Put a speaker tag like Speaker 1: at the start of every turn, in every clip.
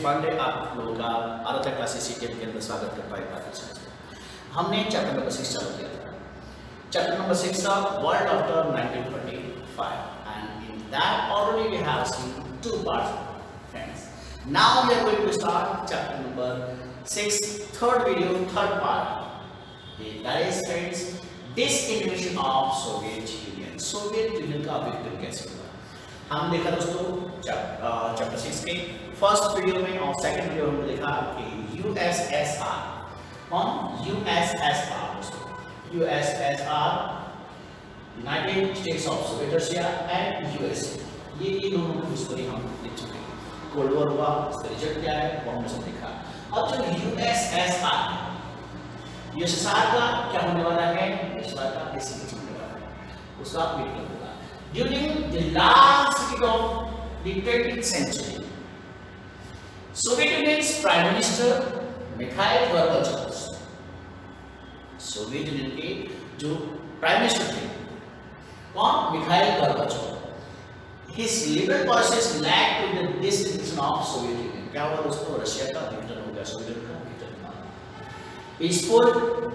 Speaker 1: देशपांडे आप लोगों का आराध्या क्लासेस सीटीएम के अंदर स्वागत करता है। हमने चैप्टर नंबर 6 चालू किया था। चैप्टर नंबर 6 था world after 1925 and in that already we have seen two parts, friends. Now we are going to start chapter number 6, third video, third part. That is, friends, disintegration of Soviet Union. Soviet union का विघटन कैसे हुआ? हम देखा दोस्तों chapter 6 के first video में और सेकंड वीडियो में देखा कि USSR United states of Soviet Russia and USA, ये दोनों की हिस्ट्री हम देख चुके हैं। कोल्ड वॉर हुआ, इसका रिजल्ट क्या है वो हमने सब देखा। अब जो यूएसएसआर का क्या होने वाला है, यूएसएसआर का डिसइंटीग्रेशन होने वाला है, उसका विघटन होगा। During the last decade of the 20th century, Soviet Union's Prime Minister Mikhail Gorbachev, Soviet union के जो प्राइम मिनिस्टर थे कौन, Mikhail Gorbachev, his liberal policies led to the disintegration of Soviet Union। क्या हुआ दोस्तों, रशिया का विघटन हो गया, सोवियत यूनियन का विघटन हुआ। Peaceful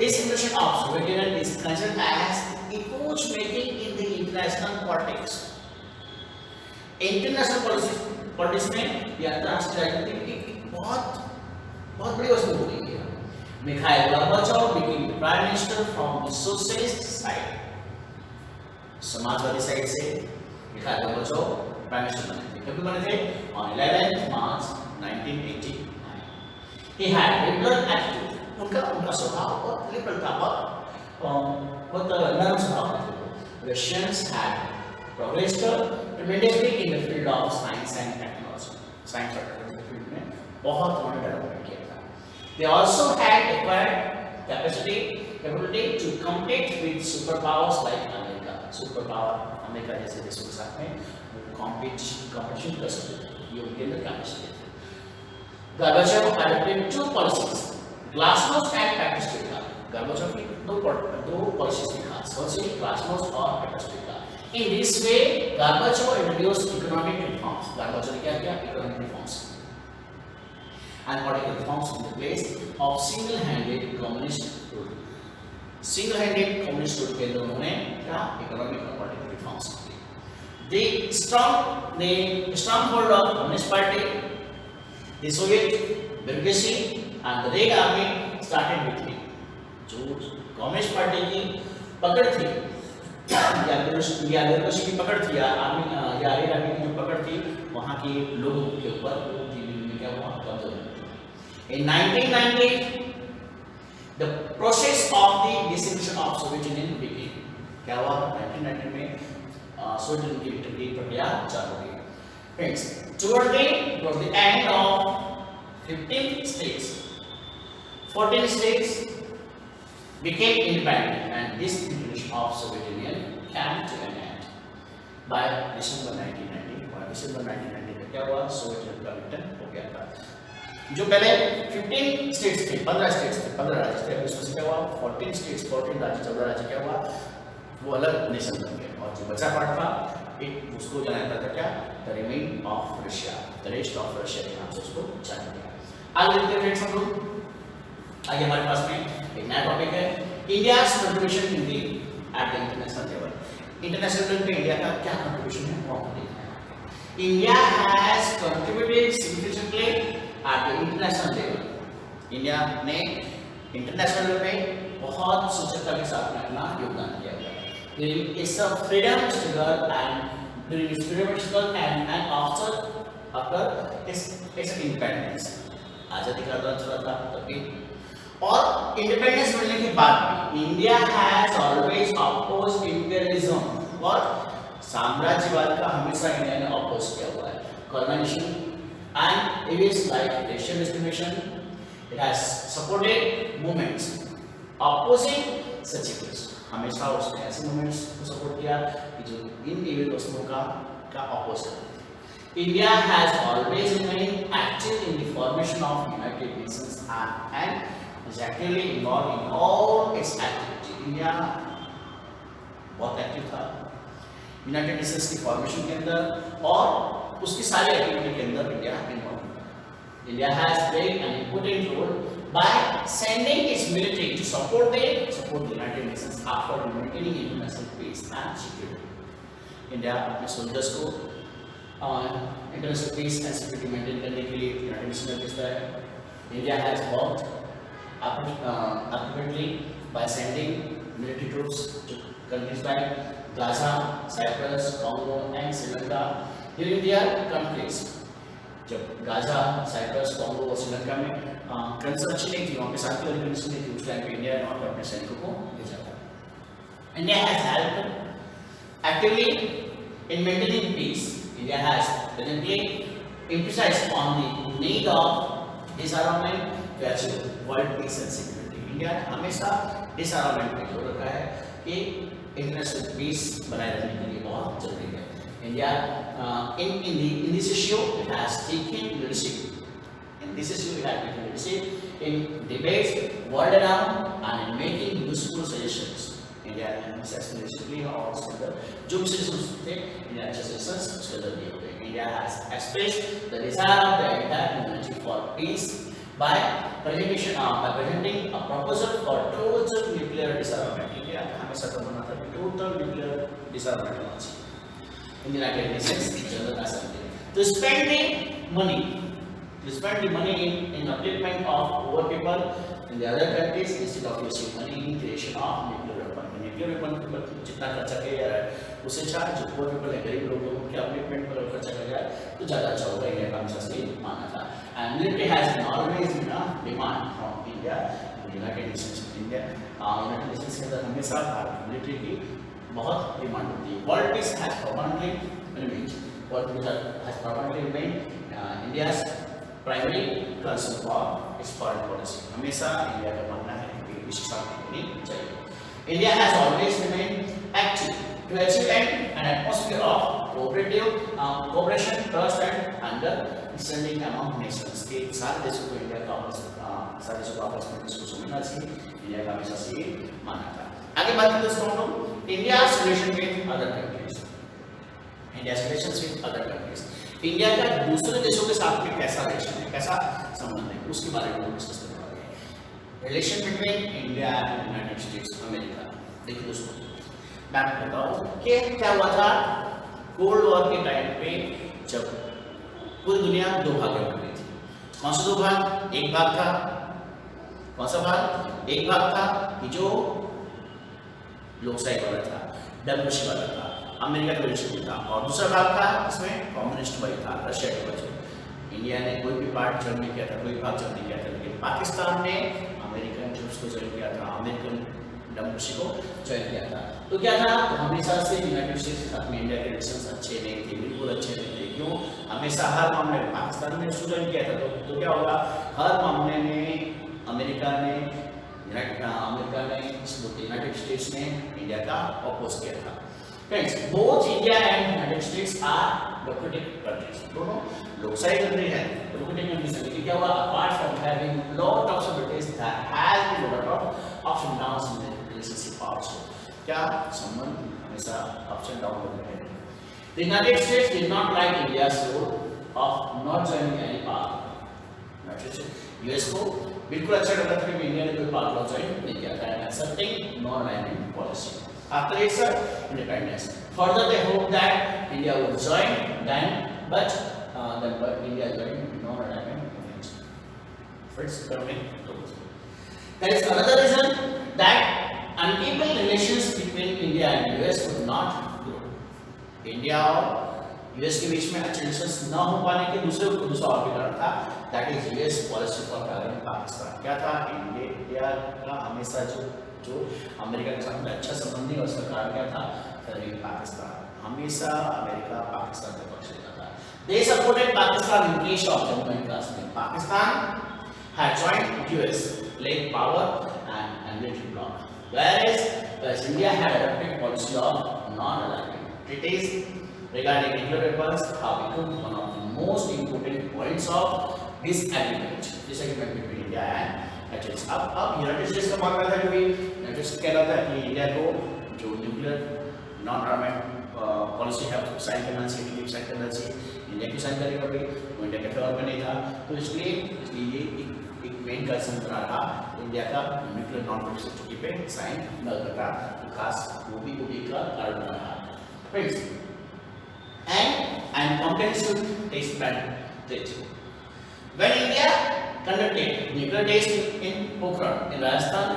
Speaker 1: disintegration of Soviet Union is considered as epoch making in the international politics। International politics में या अंतरराष्ट्रीय राजनीति की बहुत बड़ी वस्तु हो गई है। Mikhail Gorbachev became the prime minister from the socialist side। Samajwadi side से मिखाइल गोर्बाचेव प्राइम मिनिस्टर बने थे। कब बने थे? on 11th March 1989। he had liberal attitude। उनका स्वभाव बहुत लिबरल था, बहुत नरम स्वभाव था। Russians had progressed tremendously in the field of science and technology। Science और टेक्नोलॉजी फील्ड में बहुत उन्होंने डेवलपमेंट किया था। They also had acquired capability to compete with superpowers like America। Super power America जैसे देशों के साथ में competition कर सकते थे, ये उनके अंदर कैपेसिटी थी। Gorbachev adopted two policies, glasnost and perestroika। Gorbachev की दो पॉलिसीज थी खास, कौन सी, glasnost और perestroika। In this way, Gorbachev introduced economic reforms। Gorbachev ने क्या किया? Economic reforms and political reforms in the place of single-handed communist rule। single-handed communist rule के अंदर उन्होंने क्या economic और political reforms किए। The stronghold of Communist Party, the Soviet bureaucracy and the Red Army started weakening। जो communist party की पकड़ थी या ब्यूरोक्रेसी की पकड़ थी या आर्मी या रेड आर्मी की जो पकड़ थी, वहाँ के लोगों के ऊपर क्या हुआ, कब्जा हुआ। In 1990, the process of the disintegration of Soviet Union began। क्या हुआ 1990 में सोवियत यूनियन की विघटन की प्रक्रिया चालू हुई। Friends, towards the end of 15 states, 14 states became independent and this disintegration of Soviet Union came to an end by December 1990। और December 1990 में क्या हुआ, सोवियत यूनियन का विघटन हो गया था। जो पहले 15 स्टेट्स थे, 15 राज्य थे, उसमें से क्या हुआ 14 स्टेट्स, 14 राज्य, 14 राज्य क्या हुआ, वो अलग नेशन बन गए। और जो बचा पार्ट था उसको जाना जाता था क्या, the remain of Russia, the rest of Russia के नाम से उसको जाना गया। आगे देखते हैं फ्रेंड्स हम लोग, आगे हमारे पास में एक नया टॉपिक है, India's contribution in the at the international level. International level पे इंडिया का क्या कंट्रीब्यूशन है वो हम देखते हैं। India has contributed significantly at the international level. India ने इंटरनेशनल लेवल पे बहुत सूचकता के साथ में अपना योगदान किया है। It's a freedom struggle and during its freedom struggle and after its independence, आजादी का दौर चला था तभी, और इंडिपेंडेंस मिलने के बाद भी India has always opposed imperialism. और साम्राज्यवाद का हमेशा इंडिया ने अपोज किया हुआ है। Colonisation and events like racial discrimination, it has supported movements opposing such events। हमेशा उसने ऐसे मूवमेंट्स को सपोर्ट किया कि जो इन इवेंट वस्तुओं का अपोज करते थे। India has always remained active in the formation of United Nations and is actively involve in all it's activity. India बहुत एक्टिव था यूनाइटेड नेशंस की फॉर्मेशन के अंदर और उसकी सारी एक्टिविटी के अंदर इंडिया इन्वॉल्व था। India has played an important role by sending its military to support the United Nations after maintaining international peace and security. India अपने सोल्जर्स को international peace and security maintain करने के लिए United Nation में भेजता है. India has worked appropriately by sending military troops to countries like Gaza, Cyprus, Congo and Sri Lanka during their conflicts. जब Gaza, Cyprus, Congo और श्रीलंका में कंस्ट्रक्शन नहीं थी, वहाँ पे शांति वाली कंडीशन नहीं थी, उस टाइम पे इंडिया ने वहाँ पे अपने सैनिकों को भेजा था. India has helped actively in maintaining peace. India has presently emphasized on the need of disarmament to achieve world peace and security. India हमेशा disarmament पे जोर रखा है कि international peace बनाए रखने के लिए बहुत जरूरी है. India in this issue it has taken leadership. In this issue it has taken leadership in debates world around and in making useful suggestions. India ने सक्सेसफुली और सुंदर जो भी सजेशंस थे इंडिया अच्छे सजेशंस सुंदर दिए हुए. India has expressed the desire of the entire community for peace by presenting a proposal for total nuclear disarmament. India हमेशा तो मना था कि टोटल न्यूक्लियर डिसआर्ममेंट होना चाहिए in United Nations general assembly to spend the money in upliftment of poor people in the other countries instead of using money in creation of nuclear weapon. Nuclear weapon पर जितना खर्चा किया जा रहा है उससे चाहे जो पोर पीपल है गरीब लोग उनके अपलिफ्टमेंट पर खर्चा किया जाए तो ज़्यादा अच्छा होगा. इंडिया का हमेशा से माना था. And military has always been a demand from India United Nations. United Nations के अंदर हमेशा मिलिट्री की बहुत डिमांड होती है. World peace has permanently remained India's primary concern for its foreign policy. हमेशा इंडिया का मानना है कि विशेषता होनी चाहिए. India has always remained active to achieve an atmosphere of cooperation, trust and understanding among nations. के सारे देशों को इंडिया का सारे देशों को आपस में इसको समझना चाहिए. इंडिया का हमेशा से माना था. आगे बात करते हैं दोस्तों India's relation with other countries. India's relations with other countries. India का दूसरे देशों के साथ में कैसा रिलेशन है, कैसा संबंध है, उसके बारे में डिस्कस करने वाले हैं. Relation between India and United states America. देखिए दोस्तों मैं आपको बताऊं कि क्या हुआ था कोल्ड वॉर के टाइम पे जब पूरी दुनिया दो भागों में गई थी. कौन सा दो भाग? एक भाग था कौन सा भाग? एक भाग था कि जो लोकशाही वाला था, डेमोक्रेसी वाला था, अमेरिका का रिलेशन था, और दूसरा भाग था इसमें कम्युनिस्ट वाला था, रशिया के वजह. इंडिया ने कोई भी पार्ट ज्वाइन नहीं किया था, कोई भाग ज्वाइन नहीं किया था, लेकिन पाकिस्तान ने अमेरिकन ट्रूप्स को ज्वाइन किया था, अमेरिकन डेमोक्रेसी को ज्वाइन किया था. तो क्या था, तो हमेशा से यूनाइटेड स्टेट्स के साथ में इंडिया के रिलेशंस अच्छे नहीं थे, बिल्कुल अच्छे नहीं थे. क्यों? हमेशा हर मामले में पाकिस्तान ने उसको ज्वाइन किया था, तो क्या होगा, हर मामले में अमेरिका ने यूनाइटेड स्टेट्स ने इंडिया का अपोज किया था. Friends, both India and United States are democratic countries. दोनों लोकशाही कंट्री है, डेमोक्रेटिक कंट्रीज है. लेकिन क्या हुआ, apart from having lot of similarities that has been lot of ups and downs in the relationship also. क्या संबंध हमेशा अप्स एंड डाउन होते हैं. The United States did not like India's role of not joining any part. US को बिल्कुल अच्छा लगा था कि इंडिया ने कोई पार्ट ज्वाइन नहीं किया था, and accepting non alignment policy. After its independence, further they hope that India would join then, but India joined non-alignment. Friends, there is another reason that unequal relations between India and US would not grow. India और US के बीच में अच्छे relations न हो पाने के दूसरा और भी कारण था, that is US policy for targeting Pakistan. क्या था, इंडिया का हमेशा जो अमेरिका के साथ में अच्छा संबंधी और सरकार क्या था, पाकिस्तान. हमेशा अमेरिका पाकिस्तान के पक्ष लेता था. They supported Pakistan in case of Jammu and Kashmir. Pakistan had joined US, lake power and military bloc, whereas India had adopted policy of non-alignment. Treaties regarding nuclear weapons have become one of the most important points of disagreement between India and United states. अब United states का मानना था कि United states कह रहा था कि India को जो न्यूक्लियर नॉन आर्मेंट पॉलिसी है साइन करना चाहिए, साइन करना चाहिए, इंडिया क्यों साइन करेगा भाई, वो इंडिया के फेवर में नहीं था। तो इसलिए ये एक मेन कंसर्न बना रहा इंडिया का न्यूक्लियर नॉन प्रोलिफरेशन ट्रीटी पे साइन न करना, खास वो भी का कारण बना रहा। Friends, and comprehensive test ban treaty. When India conducted nuclear test in Pokhran in Rajasthan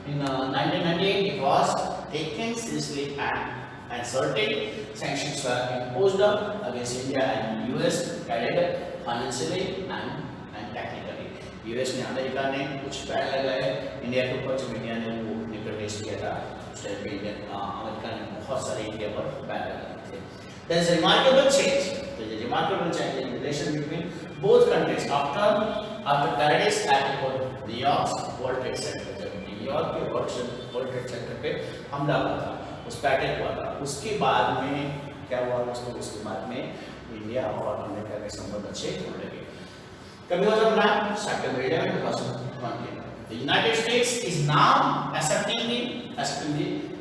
Speaker 1: in 1998, it was taken seriously and certain sanctions were imposed against India and US added financially and technically. US ने, America ने कुछ ban लगाए India के ऊपर जब India ने वो nuclear test किया था। उस टाइम पे अमेरिका ने बहुत सारे इंडिया पर बैन लगाए थे। There is a remarkable change. There is a remarkable change in relation between both countries after Paradise attack on New York's World Trade Center. जब न्यूयॉर्क के वर्ल्ड ट्रेड सेंटर पे हमला हुआ था, उस पर अटैक हुआ था, उसके बाद में क्या हुआ दोस्तों, उसके बाद में इंडिया और अमेरिका के संबंध अच्छे होने लगे। कभी हुआ था ना September 11, 2020। The United States is now accepting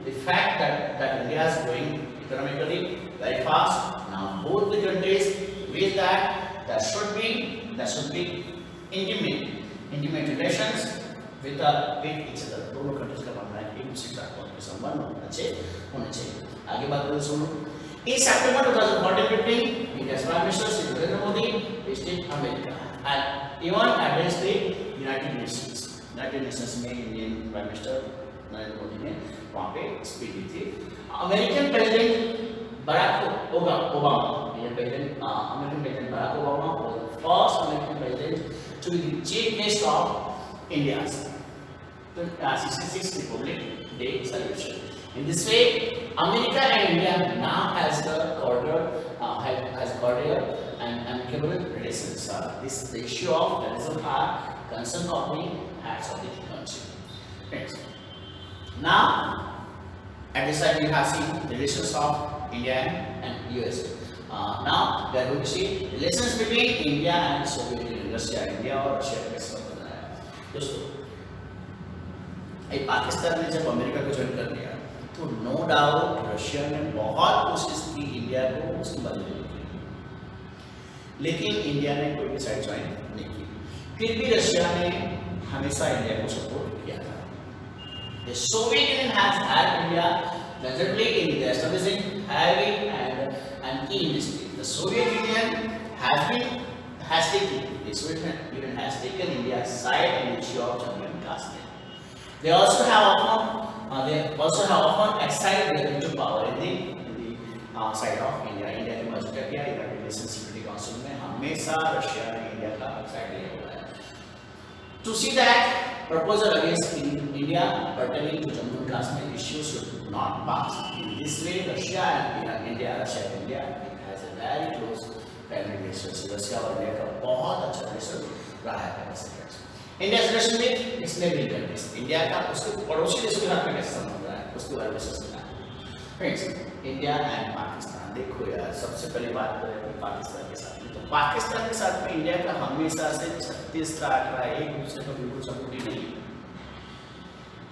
Speaker 1: the fact that India is growing economically very fast. Now both the countries wish that there should be intimate relations with each other. दोनों countries का मानना है कि एक दूसरे के संबंध अच्छे होने चाहिए। आगे बात करें सुनो। In September 2014-15, India's Prime Minister Shri Narendra Modi visited America and even addressed the United Nations. United Nations में Indian prime minister Narendra Modi ने वहाँ पे स्पीच दी थी। American president Barack Obama, American president Barack Obama was the first American president to be the chief guest of India's 66th Republic Day celebration. In this way, America and India now has cordial and amicable relations. The issue of terrorism are concern of the heads of the country. Friends, now at this side we have seen the relations of India and US. Now we are going to see relations between India and Soviet Union, Russia, India और Russia का कैसे बना है। दोस्तों, पाकिस्तान ने जब America को join कर लिया तो नो डाउट रशिया ने बहुत कोशिश की इंडिया को उसकी मदद देने के लिए, लेकिन इंडिया ने कोई भी साइड ज्वाइन नहीं की। फिर भी रशिया ने हमेशा इंडिया को सपोर्ट किया था। The Soviet Union has helped India considerably in establishing heavy and key industry. The Soviet Union has taken India's side in the issue of Jammu and Kashmir. They also have often excited their veto power in the side of India. India के मौजूदा क्या United Nations security council में हमेशा Russia ने India का side लिया हुआ है। To see that proposal against India pertaining to Jammu and Kashmir issues should not pass. In this way, Russia and India has a very close family relationship. Russia और India का बहुत अच्छा relation रहा है। India's relation with its neighboring countries. India का उसके पड़ोसी देशों के साथ में कैसा संबंध रहा है, उसके बारे में सोचना है। Friends, इंडिया एंड पाकिस्तान, देखो यार, सबसे पहले बात करें पाकिस्तान के साथ में, तो पाकिस्तान के साथ में इंडिया का हमेशा से 36 का 18 एक दूसरे को बिल्कुल सपोर्टिव नहीं है,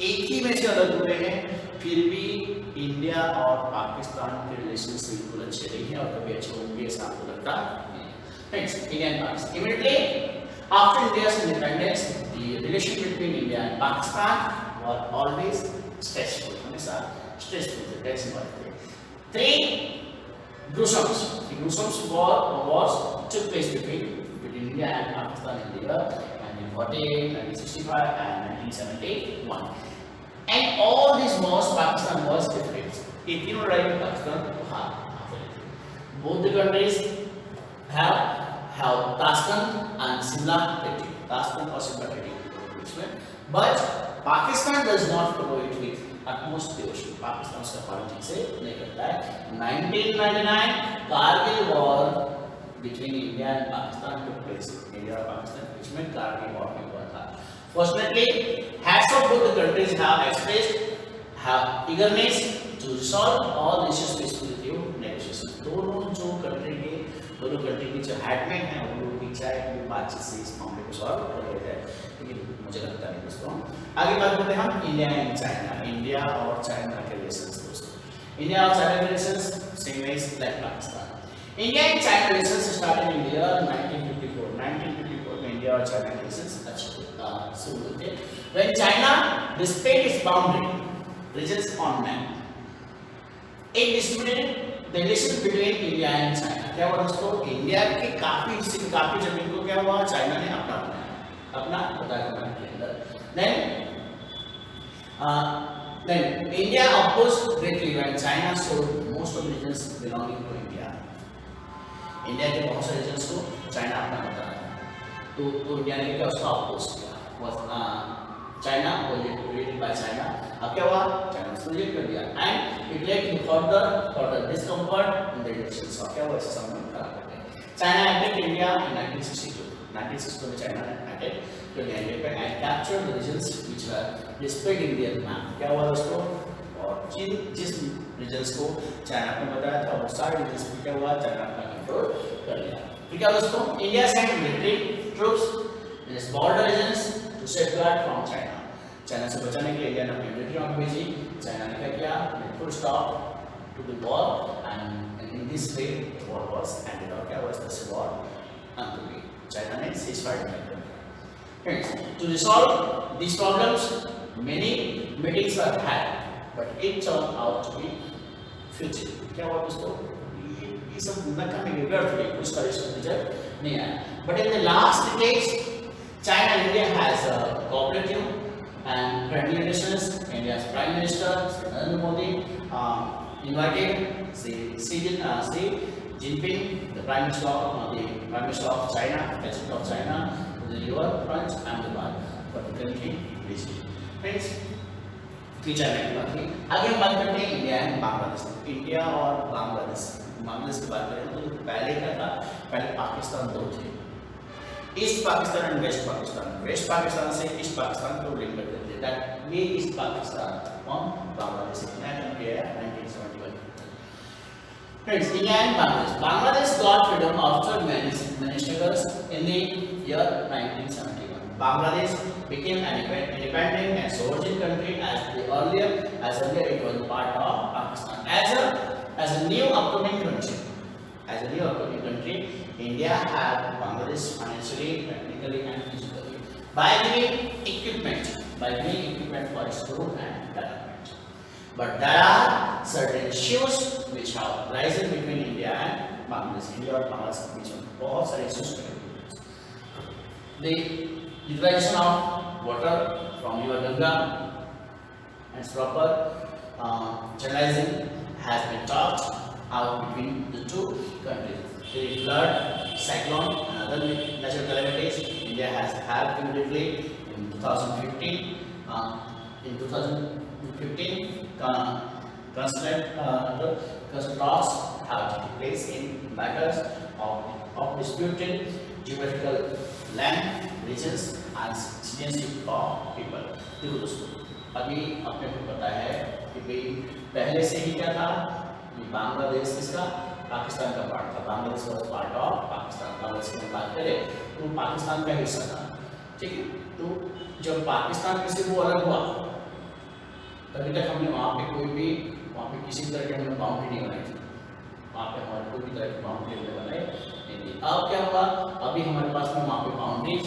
Speaker 1: एक ही में से अलग हुए हैं, फिर भी इंडिया और पाकिस्तान के रिलेशन बिल्कुल अच्छे नहीं है और कभी अच्छे होंगे ऐसा आपको लगता है। Friends, India and Pakistan. Immediately after India's independence, the relation between India and Pakistan were always stressful. हमेशा stressful थे, tension वाले थे। The gruesome wars took place between India and Pakistan in the year 1948, 1965, and 1971. And all these wars, Pakistan was defeated. ये तीनों लड़ाई में पाकिस्तान हार गए थे। Both the countries have Tashkent and Simla treaty, Tashkent और Simla treaty, but Pakistan does not follow it with utmost devotion. Pakistan उसका पालन ठीक से नहीं करता है। 1999 Kargil war between India and Pakistan took place. India और पाकिस्तान के बीच में कारगिल वॉर में हुआ था। Fortunately, heads of both the countries have eagerness to resolve all issues peacefully through negotiations. दोनों कंट्री की जो हेडमैन है वो लोग की चाहे बातचीत से इस मामले को सॉल्व कर लेते हैं, लेकिन मुझे लगता नहीं दोस्तों। आगे बात करते हैं हम इंडिया और चाइना के रिलेशंस। दोस्तों, India और China relations same as like Pakistan. India and China relations started in the year 1954. 1954 में India और China relations शुरू हुए थे. When China displayed its boundary regions on map, it distributed the relations between India and China. क्या हुआ दोस्तों? India के काफी हिस्से में काफी जमीन को क्या हुआ? चाइना ने अपना बनाया, अपना बताया के अंदर. Then India opposed greatly when China sold most of the regions belonging to India. India के बहुत सारे रीजन्स को चाइना अपना बता रहा था, तो इंडिया ने क्या उसका अपोज किया. China related by China. अब क्या हुआ? चाइना उसको रिजेक्ट कर दिया and it led to further discomfort in the relations. और क्या हुआ? इससे संबंध खराब हो गए. China attacked India in 1962. 1962 में चाइना ने अटैक किया इंडिया पे and captured the regions which were displayed in their map. क्या हुआ दोस्तों? और जिस रीजन्स को चाइना ने बताया था वो सारे रीजन्स पे क्या हुआ? चाइना अपना कंट्रोल कर लिया. ठीक है दोस्तों, India sent military troops in its border regions to safeguard from China. China से बचाने के लिए इंडिया ने अपनी मिलिट्री आर्मी भेजी. चाइना ने क्या किया? Full stop to the war and in this way the war was ended. और क्या हुआ? इस वॉर अंत हुई. चाइना ने सीज फायर कर दिया. Friends, to resolve these problems, many meetings were had, but it turned out to be futile. क्या हुआ दोस्तों? ये सब नाकामी व्यर्थ हुई, कुछ रिजल्ट नहीं आया. But in the last decades, China and India has a cooperative and friendly relations. India's Prime Minister Narendra Modi invited Xi Jinping, the Prime Minister of China, President of China, to the riverfront Ahmedabad for the country visit. Friends, China की बात की. आगे हम बात करते हैं India and Bangladesh. India और बांग्लादेश की बात करें तो पहले क्या था? पहले पाकिस्तान दो थे, east Pakistan and west Pakistan. West Pakistan से ईस्ट पाकिस्तान को लिंक करते थे. दैट ये ईस्ट पाकिस्तान फ्रॉम बांग्लादेश नया कंट्री है 1971. Friends, India and Bangladesh. Bangladesh got freedom after many struggles in the year 1971. Bangladesh became an independent and sovereign country earlier it was part of Pakistan. As a new upcoming country, India had Bangladesh financially, technically, and physically by giving equipment for its growth and development. But there are certain issues which have arisen between India and Bangladesh. India और बांग्लादेश के बीच में बहुत सारे issues हैं. The utilization of water from your Ganga and its proper channelizing has been talked out between the two countries. The flood, cyclone, and other natural calamities India has had cumulatively in 2015. In 2015, constant talks have taken place in matters of disputed geographical land, regions, and citizenship of people. देखो दोस्तों, अभी अपने को पता है कि भाई पहले से ही क्या था? ये बांग्लादेश किसका? पाकिस्तान का पार्ट था. Bangladesh was part of Pakistan. Bangladesh की बात करें तो पाकिस्तान का हिस्सा था. ठीक है, तो जब पाकिस्तान से वो अलग हुआ तभी तक हमने वहाँ पे किसी तरह की हमने बाउंड्री नहीं बनाई थी. वहाँ पे हमारे कोई भी तरह की बाउंड्री हमने बनाई नहीं थी. अब क्या हुआ? अभी हमारे पास में वहाँ पे बाउंड्रीज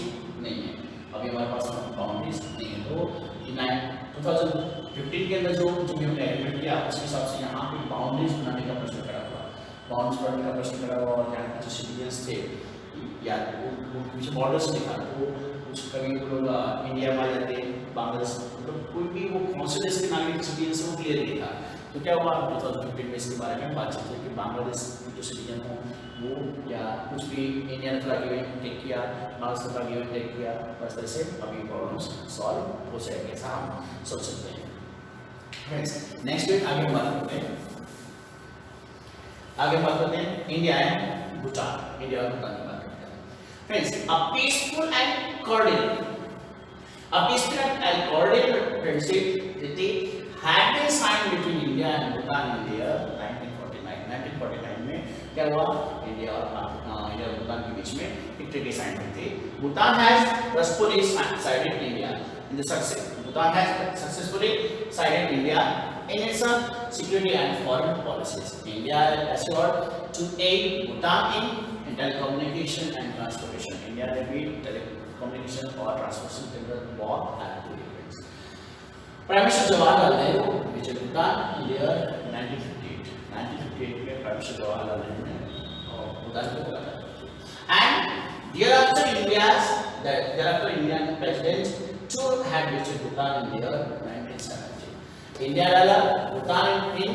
Speaker 1: नहीं है. तो 2015 के अंदर जो भी हमने एग्रीमेंट किया उसके हिसाब से यहाँ पे बाउंड्रीज बनाने का प्रश्न खड़ा हुआ. और यहाँ के जो सिटीजन्स थे या कुछ बॉर्डर्स देखा तो कुछ कभी वो लोग इंडिया में आ जाते, बांग्लादेश मतलब कोई भी वो कौन से देश के नागरिक सिटीजन से वो क्लियर नहीं था. तो क्या हुआ? 2015 में इसके बारे में बातचीत हुई कि बांग्लादेश के जो सिटीजन हो वो या कुछ भी इंडिया ने थोड़ा गिवन टेक किया, बांग्लादेश का गिवन टेक किया, बस तरह से अभी प्रॉब्लम्स सॉल्व हो जाएंगे, ऐसा हम सोच सकते हैं. नेक्स्ट वीक आगे बात करते हैं इंडिया एंड भूटान. इंडिया और भूटान की बात करते हैं. Friends, a peaceful and cordial friendship treaty had been signed between India and Bhutan in the year 1949. 1949 में क्या हुआ? इंडिया और भूटान के बीच में एक ट्रीटी साइन हुई थी. Bhutan has successfully sided India in the success. Bhutan has successfully sided India in its security and foreign policies. India assured to aid Bhutan in telecommunication and transportation. India levied telecommunication or transportation tender war activities. Prime Minister Jawaharlal Nehru visited Bhutan in the year 1958. 1958 में Prime Minister Jawaharlal Nehru ने Bhutan को बुलाया and thereafter Indian president too had visited Bhutan in the year 1970. India allowed Bhutan in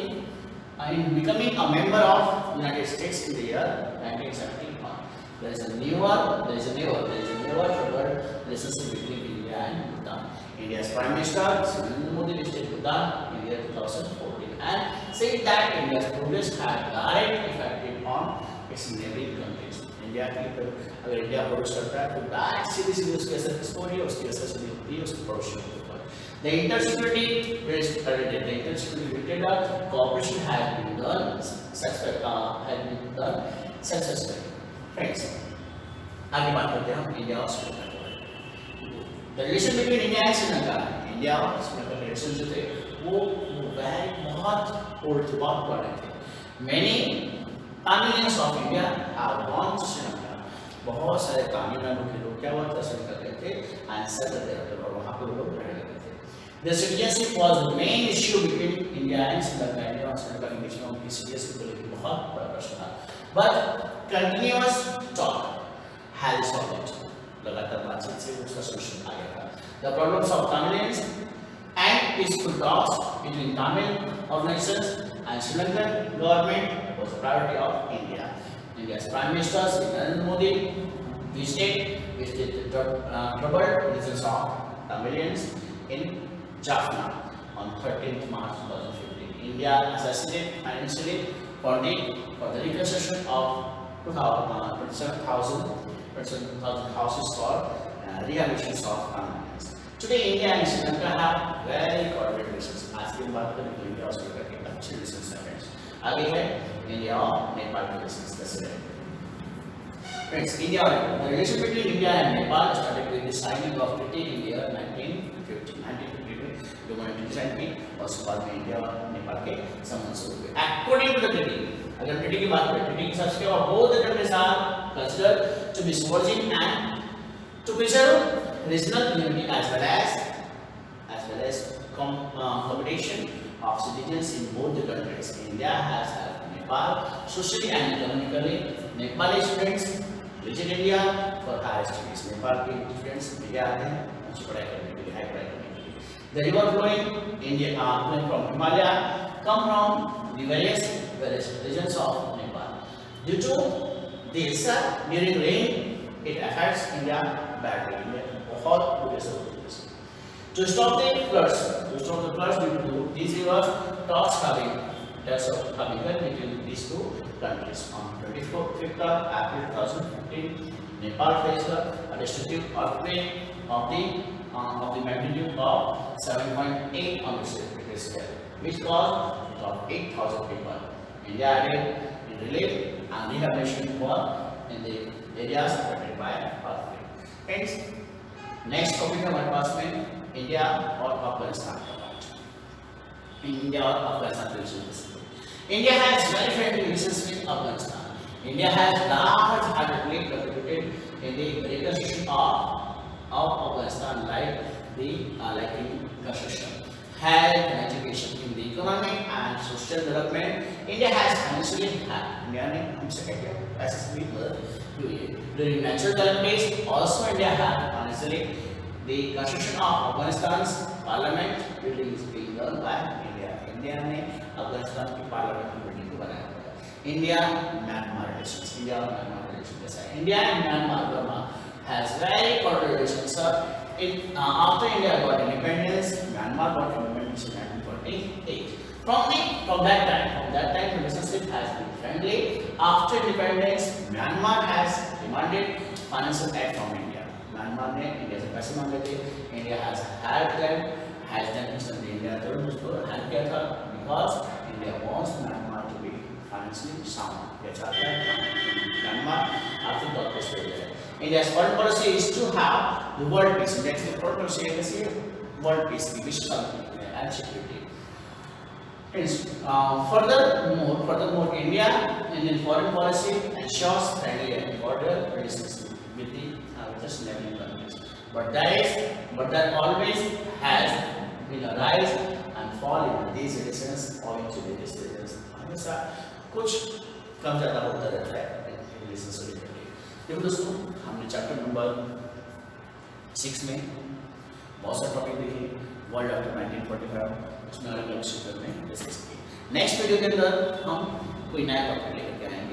Speaker 1: becoming a member of United States in the year 1971. There is a newer troubled relationship between India and Bhutan. India's Prime Minister Narendra Modi visited Bhutan in the year 2014 and said that India's progress had direct effect on its neighboring countries. India की अगर India produce करता है तो direct सीधी उसके असर किसको होगी, उसकी असर सीधी होती है उसके पड़ोसियों के ऊपर. The intersecurity cooperation has been done successfully. Friends, आगे बात करते हैं हम इंडिया और श्रीलंका के बारे में. The relation between India and Sri Lanka, India और श्रीलंका के रिलेशन जो थे वो बहुत ओल्ड बहुत पुराने थे. Many Tamilians of India have gone to Sri Lanka. बहुत सारे तमिलनाडु के लोग क्या हुआ था श्रीलंका गए थे and settled there और वहाँ पर लोग रहने लगे थे. The citizenship was the main issue between India and Sri Lanka. India और श्रीलंका के बीच में उनकी citizenship को लेकर बहुत बड़ा प्रश्न था. But continuous talk has resolved it. लगातार बातचीत से उसका solution आ गया था. The problems of Tamilians and peaceful talks between Tamil organizations and Sri Lankan government was a priority of India. India's Prime Minister Narendra Modi visited the troubled regions of Tamilians in Jaffna on 13th March 2015. India assisted financially for the reconstruction of 27,000 houses for rehabilitation of Tamilians. Today, India and Sri Lanka have very cordial relations. आज की बात करें तो India और श्रीलंका के अच्छे relations हैं. आगे है इंडिया और नेपाल के relations कैसे हैं. Friends, the relation between India and Nepal started with the signing of treaty in the year 1950. 1950 में जो monetary design की और उसके बाद में इंडिया और नेपाल के संबंध शुरू हुए. According to the treaty, अगर treaty की बात करें, treaty के हिसाब से both the countries are considered to be sovereign and to preserve regional unity as well as competition of citizens in both the countries. India has helped Nepal socially and economically. Nepali students visit India for higher studies. Nepal के students India आते हैं अच्छी पढ़ाई करने के लिए, high पढ़ाई करने के लिए. The river flowing from Himalaya come from the various regions of Nepal. Due to this, during rain, it affects India badly. बहुत बुरे से होते हैं. To stop the floods due to these rivers, talks have been held between these two countries. On 25th of April 2015, Nepal faced a destructive earthquake of the magnitude of 7.8 on the scale, which caused about 8,000 people. India added in relief and rehabilitation work in the areas affected by earthquake. Hence, next topic हमारे पास में India और अफगानिस्तान का बात. India और Afghanistan relations. India has very friendly relations with Afghanistan. India has largely contributed in the reconstruction of Afghanistan, like in construction, health and education. In the economic and social development, India has financially helped. India ने हमसे क्या किया? पैसे से भी मदद की है. During natural calamities, also India has financially. The construction of Afghanistan's parliament building is being done by India. India ने अफगानिस्तान की पार्लियामेंट बिल्डिंग को बनाया हुआ है. India Myanmar relations. India और Myanmar relations कैसा है? India and Myanmar has very cordial relations. After India got independence, Myanmar got independence in 1948. From that time, relationship has been friendly. After independence, Myanmar has demanded financial aid from India. Myanmar ने India से पैसे मांगे थे. India has helped them, has done instantly. India तुरंत उसको help किया था because India wants Myanmar to be financially sound. ये चाहता है Myanmar आर्थिक तौर पर स्टेबल है. India's foreign policy is to have the world peace. Next, the foreign policy है कैसी है? World peace, विश्व शांति and security. Furthermore, Indian foreign policy ensures friendly and border relations with the just neighboring countries. But there always has been a rise and fall in these relations owing to the distances. हमेशा कुछ कम ज़्यादा होता रहता है relation से related. देखो दोस्तों, हमने चैप्टर नंबर 6 में बहुत सारे टॉपिक देखे, वर्ल्ड आफ्टर 1945, उसमें अलग अलग क्षेत्र में डिस्कस किए। नेक्स्ट वीडियो के अंदर हम कोई नया टॉपिक लेकर के आएंगे।